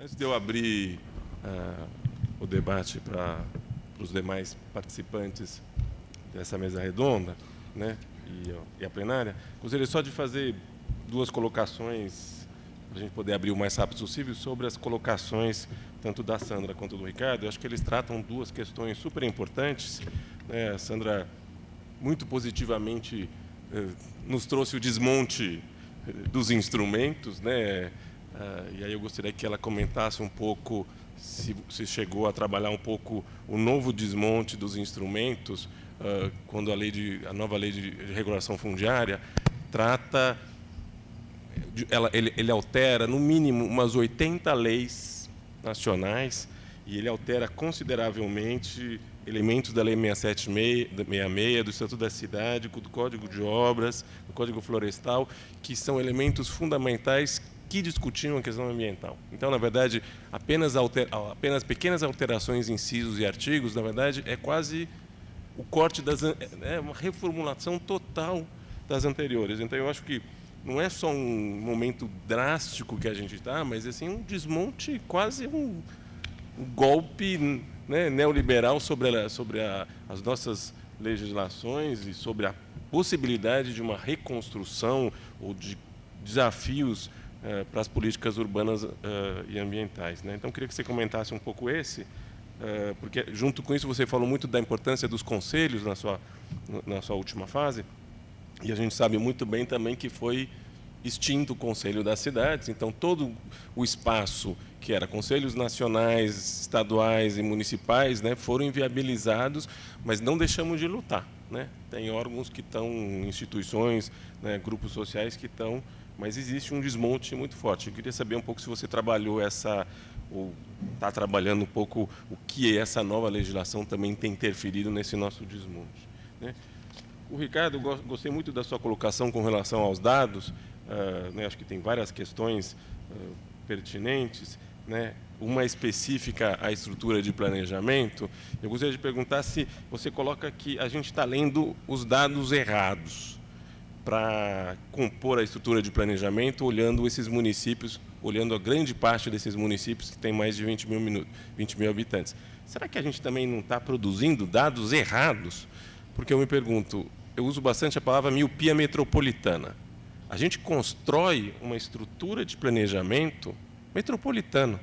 Antes de eu abrir o debate para os demais participantes dessa mesa redonda, né, e a plenária, gostaria só de fazer duas colocações, para a gente poder abrir o mais rápido possível, sobre as colocações tanto da Sandra quanto do Ricardo. Eu acho que eles tratam duas questões super importantes, né? A Sandra, muito positivamente, nos trouxe o desmonte dos instrumentos, né? E aí eu gostaria que ela comentasse um pouco se chegou a trabalhar um pouco o novo desmonte dos instrumentos, quando a nova lei de regulação fundiária trata, ele altera no mínimo umas 80 leis nacionais, e ele altera consideravelmente elementos da Lei 67666, do Estatuto da Cidade, do Código de Obras, do Código Florestal, que são elementos fundamentais que discutiam a questão ambiental. Então, na verdade, apenas pequenas alterações, incisos e artigos, na verdade, é quase o corte uma reformulação total das anteriores. Então, eu acho que não é só um momento drástico que a gente está, mas assim um desmonte, quase um golpe, né, neoliberal sobre as nossas legislações e sobre a possibilidade de uma reconstrução ou de desafios para as políticas urbanas e ambientais, né? Então, queria que você comentasse um pouco porque, junto com isso, você falou muito da importância dos conselhos na sua última fase, e a gente sabe muito bem também que foi extinto o Conselho das Cidades, então todo o espaço que era conselhos nacionais, estaduais e municipais, né, foram inviabilizados, mas não deixamos de lutar, né? Tem órgãos que estão, instituições, né, grupos sociais que estão, mas existe um desmonte muito forte. Eu queria saber um pouco se você trabalhou ou está trabalhando um pouco o que essa nova legislação também tem interferido nesse nosso desmonte, né? O Ricardo, gostei muito da sua colocação com relação aos dados, né, acho que tem várias questões pertinentes, né, uma específica à estrutura de planejamento. Eu gostaria de perguntar se você coloca que a gente está lendo os dados errados para compor a estrutura de planejamento, olhando esses municípios, olhando a grande parte desses municípios que tem mais de 20 mil habitantes. Será que a gente também não está produzindo dados errados? Porque eu me pergunto, eu uso bastante a palavra miopia metropolitana. A gente constrói uma estrutura de planejamento metropolitano.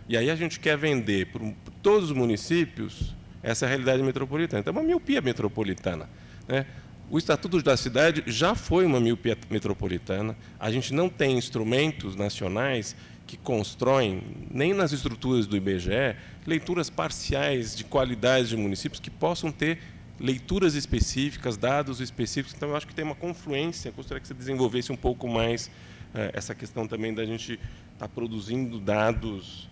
E aí a gente quer vender para todos os municípios essa realidade metropolitana. Então, é uma miopia metropolitana, né? O Estatuto da Cidade já foi uma miopia metropolitana. A gente não tem instrumentos nacionais que constroem, nem nas estruturas do IBGE, leituras parciais de qualidade de municípios que possam ter leituras específicas, dados específicos. Então, eu acho que tem uma confluência. Eu gostaria que você desenvolvesse um pouco mais essa questão também da gente estar produzindo dados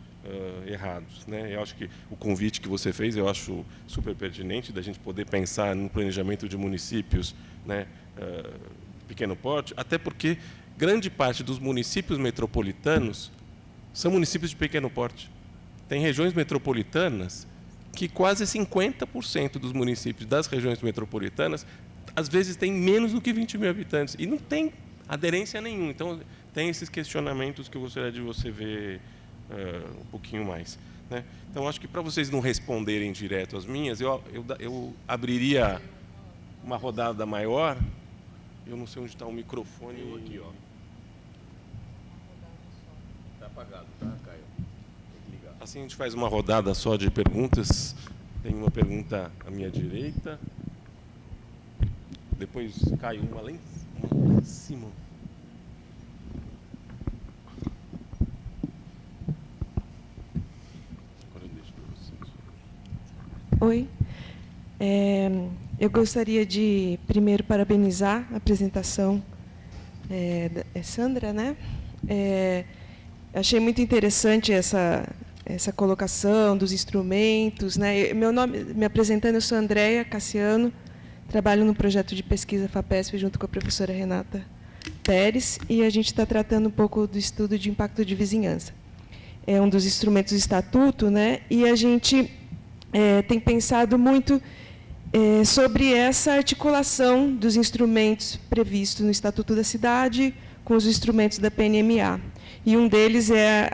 errados, né? Eu acho que o convite que você fez, eu acho super pertinente, da gente poder pensar no planejamento de municípios, né, pequeno porte, até porque grande parte dos municípios metropolitanos são municípios de pequeno porte. Tem regiões metropolitanas que quase 50% dos municípios das regiões metropolitanas, às vezes, tem menos do que 20 mil habitantes, e não tem aderência nenhuma. Então, tem esses questionamentos que eu gostaria de você ver um pouquinho mais, né? Então, acho que, para vocês não responderem direto as minhas, eu abriria uma rodada maior. Eu não sei onde está o microfone. Eu aqui, ó. Está apagado, tá, Caio? Assim a gente faz uma rodada só de perguntas. Tem uma pergunta à minha direita. Depois cai uma lá em cima. Agora eu deixo para vocês. Oi. Eu gostaria de, primeiro, parabenizar a apresentação da Sandra, né? Achei muito interessante essa colocação dos instrumentos, né? Meu nome, me apresentando, eu sou Andréia Cassiano, trabalho no projeto de pesquisa FAPESP junto com a professora Renata Pérez, e a gente está tratando um pouco do estudo de impacto de vizinhança. É um dos instrumentos do Estatuto, né? E a gente tem pensado muito sobre essa articulação dos instrumentos previstos no Estatuto da Cidade com os instrumentos da PNMA. e um deles é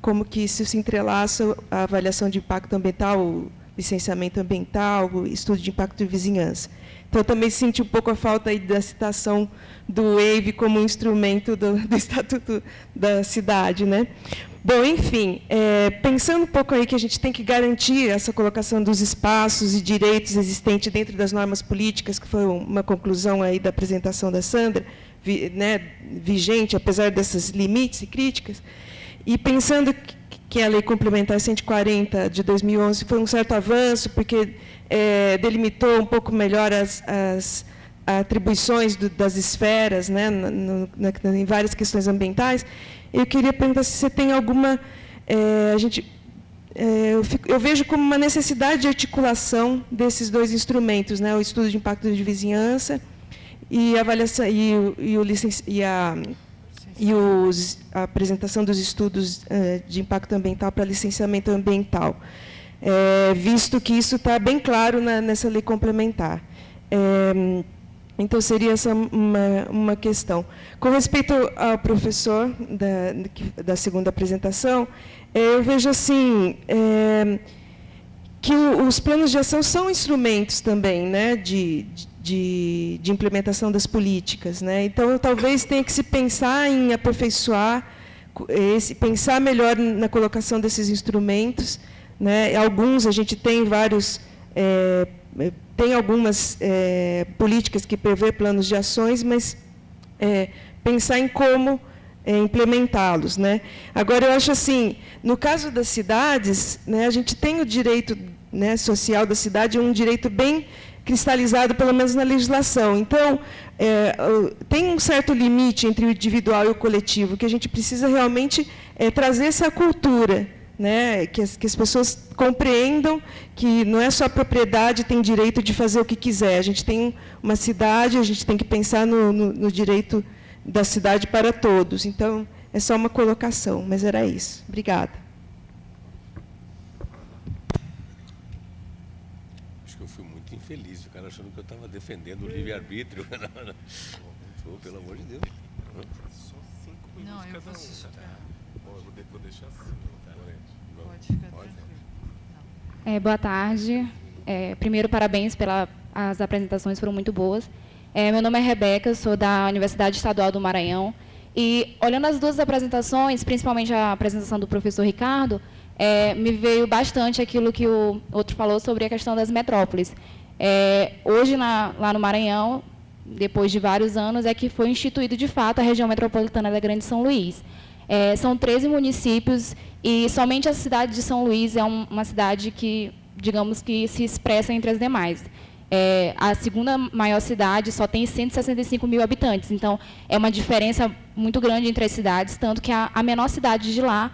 como que isso se entrelaça a avaliação de impacto ambiental, o licenciamento ambiental, o estudo de impacto de vizinhança. Então, eu também senti um pouco a falta aí da citação do WAVE como instrumento do Estatuto da Cidade, né? Bom, enfim, pensando um pouco aí que a gente tem que garantir essa colocação dos espaços e direitos existentes dentro das normas políticas, que foi uma conclusão aí da apresentação da Sandra, né, vigente, apesar desses limites e críticas, e pensando que a Lei Complementar 140 de 2011 foi um certo avanço, porque delimitou um pouco melhor as atribuições das esferas, né, em várias questões ambientais. Eu queria perguntar se você tem alguma... eu vejo como uma necessidade de articulação desses dois instrumentos, né, o estudo de impacto de vizinhança e a avaliação a apresentação dos estudos de impacto ambiental para licenciamento ambiental, visto que isso está bem claro nessa lei complementar. Então, seria essa uma questão. Com respeito ao professor da segunda apresentação, eu vejo assim, que os planos de ação são instrumentos também, né, de implementação das políticas, né? Então, talvez tenha que se pensar em aperfeiçoar, pensar melhor na colocação desses instrumentos, né? Alguns, a gente tem vários... tem algumas políticas que prevê planos de ações, mas pensar em como implementá-los, né? Agora, eu acho assim, no caso das cidades, né, a gente tem o direito, né, social da cidade, um direito bem cristalizado, pelo menos na legislação. Então, tem um certo limite entre o individual e o coletivo, que a gente precisa realmente trazer essa cultura, né, que as pessoas compreendam que não é só a propriedade tem direito de fazer o que quiser. A gente tem uma cidade, a gente tem que pensar no direito da cidade para todos. Então, é só uma colocação, mas era isso. Obrigada. Acho que eu fui muito infeliz, o cara achando que eu estava defendendo o livre-arbítrio. Pelo amor de Deus. Só 5 minutos Não, eu cada vou um. assistir. Vou deixar assim. Pode ficar tranquilo. Boa tarde. Primeiro, parabéns pelas apresentações, foram muito boas. Meu nome é Rebeca, sou da Universidade Estadual do Maranhão. E, olhando as duas apresentações, principalmente a apresentação do professor Ricardo, me veio bastante aquilo que o outro falou sobre a questão das metrópoles. Hoje, lá no Maranhão, depois de vários anos, é que foi instituído, de fato, a região metropolitana da Grande São Luís. São 13 municípios e somente a cidade de São Luís é uma cidade que, digamos, que se expressa entre as demais. A segunda maior cidade só tem 165 mil habitantes, então é uma diferença muito grande entre as cidades, tanto que a menor cidade de lá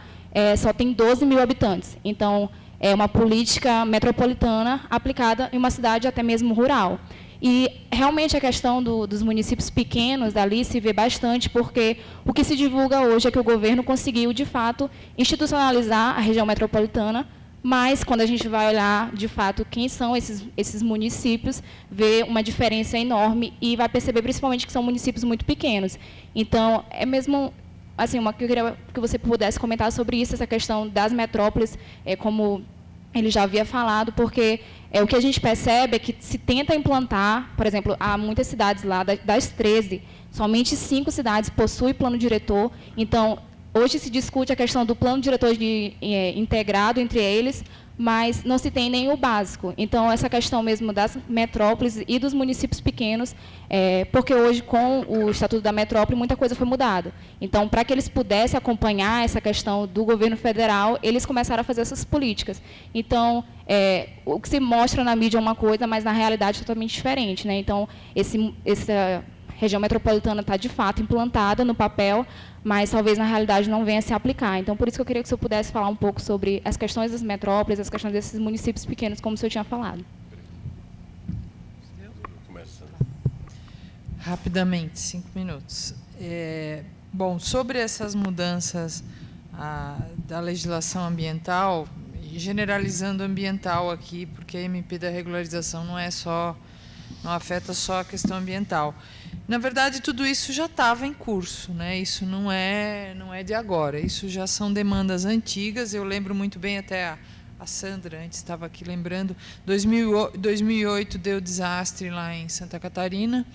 só tem 12 mil habitantes. Então, é uma política metropolitana aplicada em uma cidade até mesmo rural. E, realmente, a questão dos municípios pequenos dali se vê bastante, porque o que se divulga hoje é que o governo conseguiu, de fato, institucionalizar a região metropolitana, mas, quando a gente vai olhar, de fato, quem são esses municípios, vê uma diferença enorme e vai perceber, principalmente, que são municípios muito pequenos. Então, é mesmo... assim, eu queria que você pudesse comentar sobre isso, essa questão das metrópoles, como ele já havia falado, porque o que a gente percebe é que se tenta implantar, por exemplo, há muitas cidades lá, das 13, somente 5 cidades possuem plano diretor. Então, hoje se discute a questão do plano diretor integrado entre eles, mas não se tem nem o básico. Então, essa questão mesmo das metrópoles e dos municípios pequenos, porque hoje, com o Estatuto da Metrópole, muita coisa foi mudada. Então, para que eles pudessem acompanhar essa questão do governo federal, eles começaram a fazer essas políticas. Então, o que se mostra na mídia é uma coisa, mas, na realidade, é totalmente diferente, né? Então, essa região metropolitana está, de fato, implantada no papel, mas talvez, na realidade, não venha a se aplicar. Então, por isso que eu queria que o senhor pudesse falar um pouco sobre as questões das metrópoles, as questões desses municípios pequenos, como o senhor tinha falado. Rapidamente, 5 minutos. Bom, sobre essas mudanças da legislação ambiental, e generalizando ambiental aqui, porque a MP da regularização não é só não afeta só a questão ambiental. Na verdade, tudo isso já estava em curso, né? Isso não é de agora. Isso já são demandas antigas. Eu lembro muito bem, até a Sandra antes estava aqui lembrando, 2008 deu desastre lá em Santa Catarina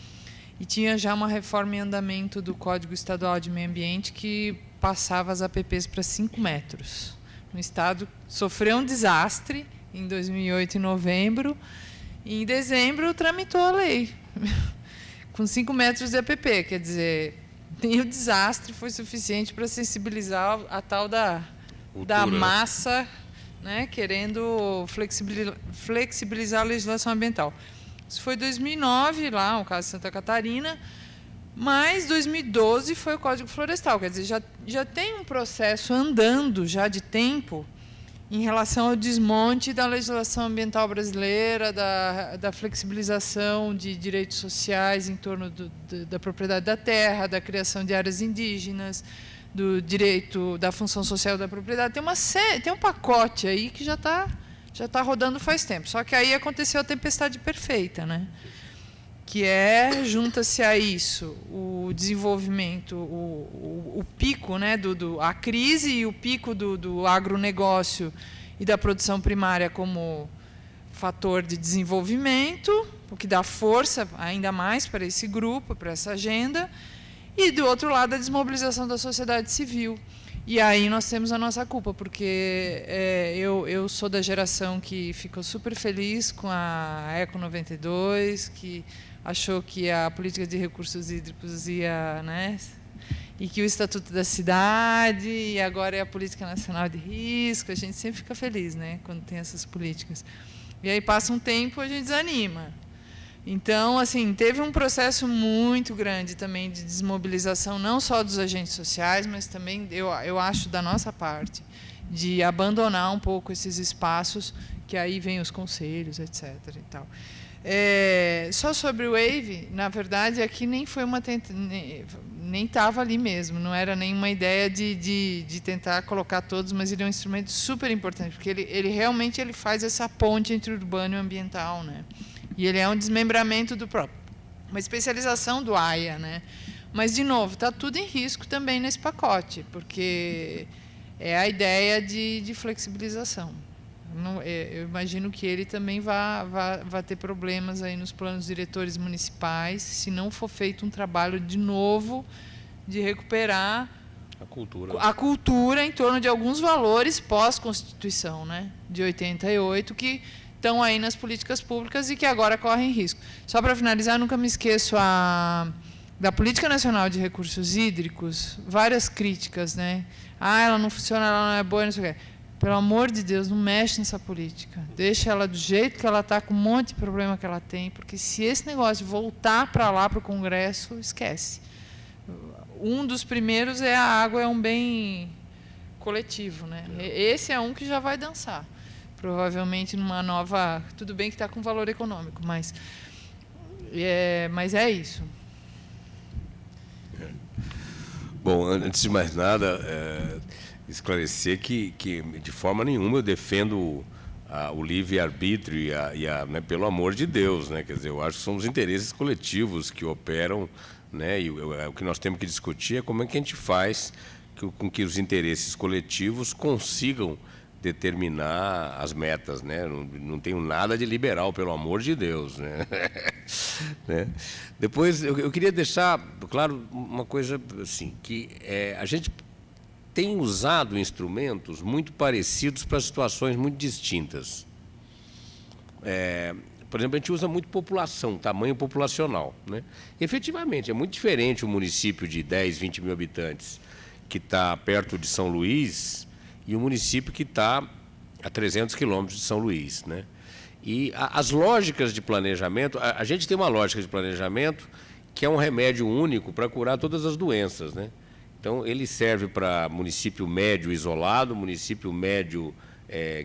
e tinha já uma reforma em andamento do Código Estadual de Meio Ambiente que passava as APPs para 5 metros. O Estado sofreu um desastre em 2008, em novembro, e em dezembro tramitou a lei, com 5 metros de APP. Quer dizer, nem o desastre foi suficiente para sensibilizar a tal da massa, né, querendo flexibilizar a legislação ambiental. Isso foi 2009, lá, o caso de Santa Catarina, mas 2012 foi o Código Florestal. Quer dizer, já tem um processo andando já de tempo em relação ao desmonte da legislação ambiental brasileira, da flexibilização de direitos sociais em torno da propriedade da terra, da criação de áreas indígenas, do direito da função social da propriedade. Tem um pacote aí que já tá rodando faz tempo. Só que aí aconteceu a tempestade perfeita, né? Que junta-se a isso o desenvolvimento, o pico, né, a crise e o pico do agronegócio e da produção primária como fator de desenvolvimento, o que dá força ainda mais para esse grupo, para essa agenda, e, do outro lado, a desmobilização da sociedade civil. E aí nós temos a nossa culpa, porque eu sou da geração que ficou super feliz com a Eco 92, que achou que a política de recursos hídricos ia, né, e que o Estatuto da Cidade, e agora é a Política Nacional de Risco. A gente sempre fica feliz, né, quando tem essas políticas. E aí passa um tempo, a gente desanima. Então, assim, teve um processo muito grande também de desmobilização, não só dos agentes sociais, mas também, eu acho, da nossa parte, de abandonar um pouco esses espaços, que aí vem os conselhos, etc. E tal. Só sobre o Wave, na verdade, aqui nem foi nem estava ali mesmo, não era nenhuma ideia de tentar colocar todos, mas ele é um instrumento super importante, porque ele realmente faz essa ponte entre o urbano e o ambiental, né? E ele é um desmembramento do próprio, uma especialização do AIA, né? Mas, de novo, está tudo em risco também nesse pacote, porque é a ideia de flexibilização. Eu imagino que ele também vai ter problemas aí nos planos diretores municipais, se não for feito um trabalho de novo de recuperar a cultura em torno de alguns valores pós-Constituição, né, de 88, que estão aí nas políticas públicas e que agora correm risco. Só para finalizar, nunca me esqueço da Política Nacional de Recursos Hídricos, várias críticas, né? Ela não funciona, ela não é boa, não sei o quê. Pelo amor de Deus, não mexe nessa política. Deixa ela do jeito que ela está, com um monte de problema que ela tem, porque se esse negócio voltar para lá, para o Congresso, esquece. Um dos primeiros a água é um bem coletivo, né? Esse é um que já vai dançar. Provavelmente numa nova... Tudo bem que está com valor econômico, mas é isso. Bom, antes de mais nada, esclarecer que de forma nenhuma eu defendo o livre-arbítrio né, pelo amor de Deus, né? Quer dizer, eu acho que são os interesses coletivos que operam, né? E o que nós temos que discutir é como é que a gente faz com que os interesses coletivos consigam determinar as metas, né? Não tenho nada de liberal, pelo amor de Deus, né? Né? Depois, eu queria deixar claro uma coisa assim, que a gente tem usado instrumentos muito parecidos para situações muito distintas. Por exemplo, a gente usa muito população, tamanho populacional, né? Efetivamente, é muito diferente o município de 10, 20 mil habitantes que está perto de São Luís e o município que está a 300 quilômetros de São Luís, né? E as lógicas de planejamento, a gente tem uma lógica de planejamento que é um remédio único para curar todas as doenças, né? Então, ele serve para município médio isolado, município médio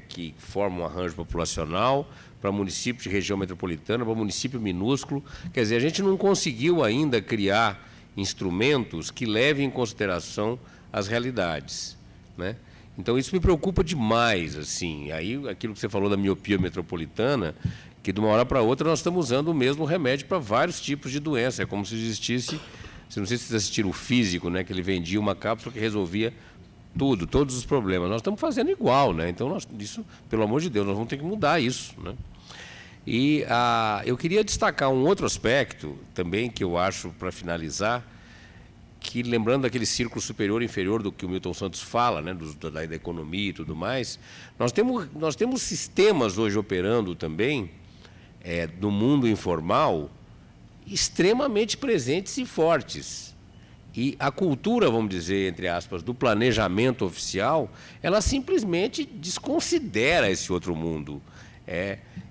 que forma um arranjo populacional, para município de região metropolitana, para município minúsculo. Quer dizer, a gente não conseguiu ainda criar instrumentos que levem em consideração as realidades, né? Então, isso me preocupa demais, assim. Aí, aquilo que você falou da miopia metropolitana, que de uma hora para outra nós estamos usando o mesmo remédio para vários tipos de doença. É como se existisse, não sei se vocês assistiram o Físico, né, que ele vendia uma cápsula que resolvia tudo, todos os problemas. Nós estamos fazendo igual, né? Então, isso, pelo amor de Deus, nós vamos ter que mudar isso, né? E eu queria destacar um outro aspecto também, que eu acho, para finalizar, que, lembrando daquele círculo superior e inferior do que o Milton Santos fala, né, da economia e tudo mais, nós temos sistemas hoje operando também, no mundo informal, extremamente presentes e fortes. E a cultura, vamos dizer, entre aspas, do planejamento oficial, ela simplesmente desconsidera esse outro mundo.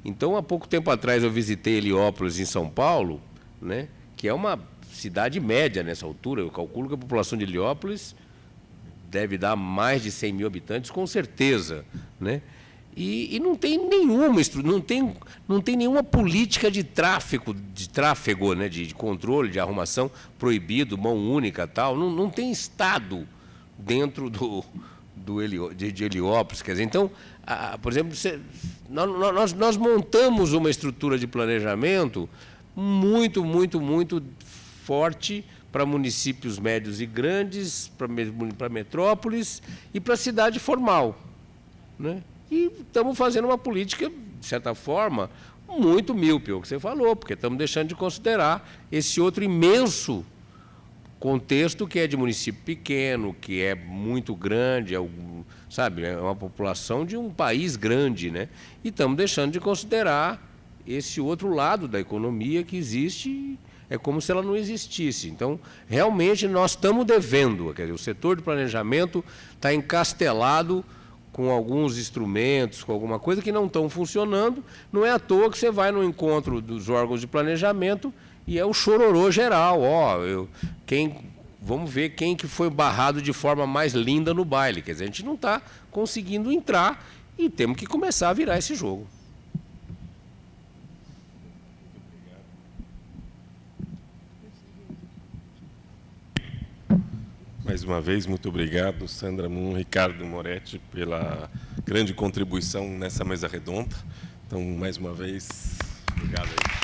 Então, há pouco tempo atrás, eu visitei Heliópolis, em São Paulo, né, que é uma cidade média nessa altura. Eu calculo que a população de Heliópolis deve dar mais de 100 mil habitantes, com certeza, né? E não tem não tem nenhuma política de tráfego, né, de controle, de arrumação proibido, mão única, tal. Não tem Estado dentro de Heliópolis. Quer dizer, então, por exemplo, nós montamos uma estrutura de planejamento muito, muito, muito forte para municípios médios e grandes, para metrópoles e para a cidade formal, né? E estamos fazendo uma política, de certa forma, muito míope, é o que você falou, porque estamos deixando de considerar esse outro imenso contexto que é de município pequeno, que é muito grande, sabe, é uma população de um país grande, né? E estamos deixando de considerar esse outro lado da economia que existe. É como se ela não existisse. Então, realmente, nós estamos devendo. Quer dizer, o setor de planejamento está encastelado com alguns instrumentos, com alguma coisa que não estão funcionando. Não é à toa que você vai no encontro dos órgãos de planejamento e é o chororô geral. Vamos ver quem que foi barrado de forma mais linda no baile. Quer dizer, a gente não está conseguindo entrar e temos que começar a virar esse jogo. Mais uma vez, muito obrigado, Sandra Moon, Ricardo Moretti, pela grande contribuição nessa mesa redonda. Então, mais uma vez, obrigado aí.